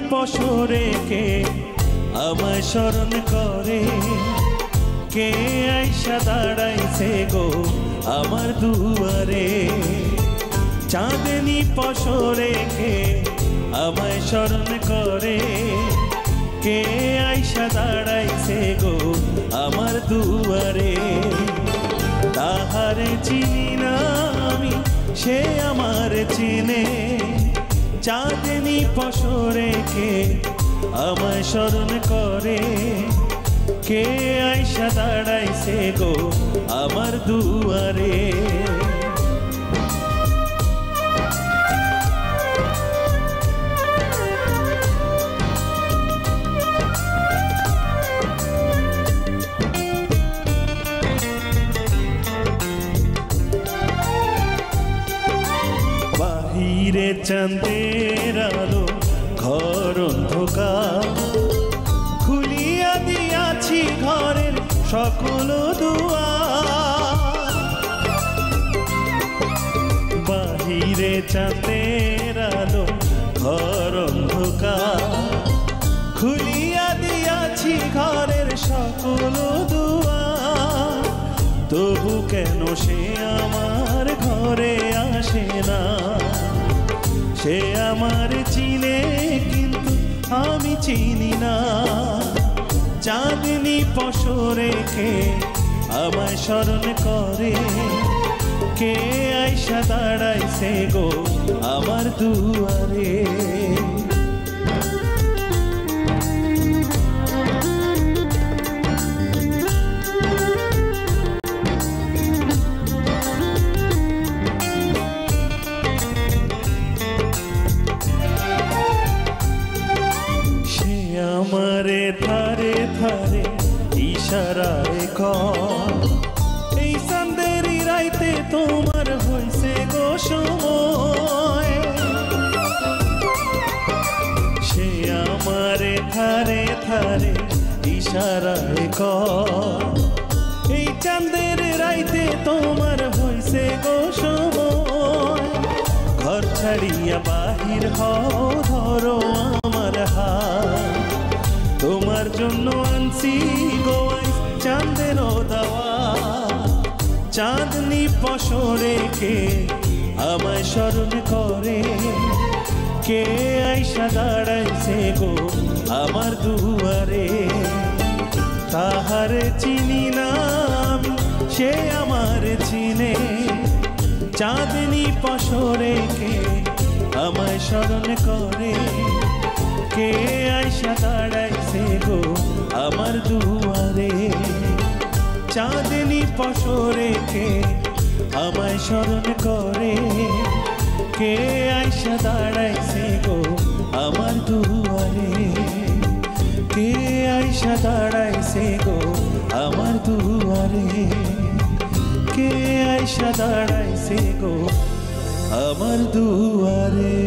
পশরে কে আমায় স্মরণ করে, কে আইসা দাঁড়াইছে গো আমার দুয়ারে। চাঁদনি পশরে কে আমায় স্মরণ করে, কে আইসা দাঁড়াইছে গো আমার দুয়ারে। তাহারে চিনি না আমি, সে আমার চিনে। চাঁদনি পশরে কে আমায় স্মরণ করে, কে আইসা দাঁড়াইছে গো আমার দুয়ারে। বাহিরে চাঁদের আলো, ঘর অন্ধকার, খুলিয়া দিয়াছি ঘরের সকল দুয়ার। বাহিরে চাঁদের আলো, ঘর অন্ধকার, খুলিয়া দিয়াছি ঘরের সকল দুয়ার। তবু কেন সে আমার ঘরে আসে না? সে আমার চিনে কিন্তু আমি চিনি না। চাঁদনি পশরে কে আমায় স্মরণ করে, কে আইসা দাঁড়াইছে গো আমার দুয়ারে। আমারে ধারে ধারে ইশারায় কর, এই চাঁদেরি রাইতে তোমার হইছে গো সময়। সে আমারে ধারে ধারে ইশারায় কর, এই চাঁদের রাইতে তোমার হইছে গো সময়। ঘর ছাড়িয়া বাহির হও, ধরো আমার হাত, তোমার জন্য আনছি গো চাঁদের দাওয়া। চাঁদনি পশরে কে আমায় স্মরণ করে, কে আইসা দাঁড়াইছে গো আমার দুয়ারে। তাহারে চিনি না আমি, সে আমার চিনে। চাঁদনি পশরে কে আমায় স্মরণ করে, কে আইসা দাঁড়াইছে গো আমার দুয়ারে। চাঁদনি পশরে কে আমায় স্মরণ করে, কে আইসা দাঁড়াইছে গো আমার দুয়ারে। কে আইসা দাঁড়াইছে গো আমার দুয়ারে, কে আইসা দাঁড়াইছে গো আমার দুয়ারে।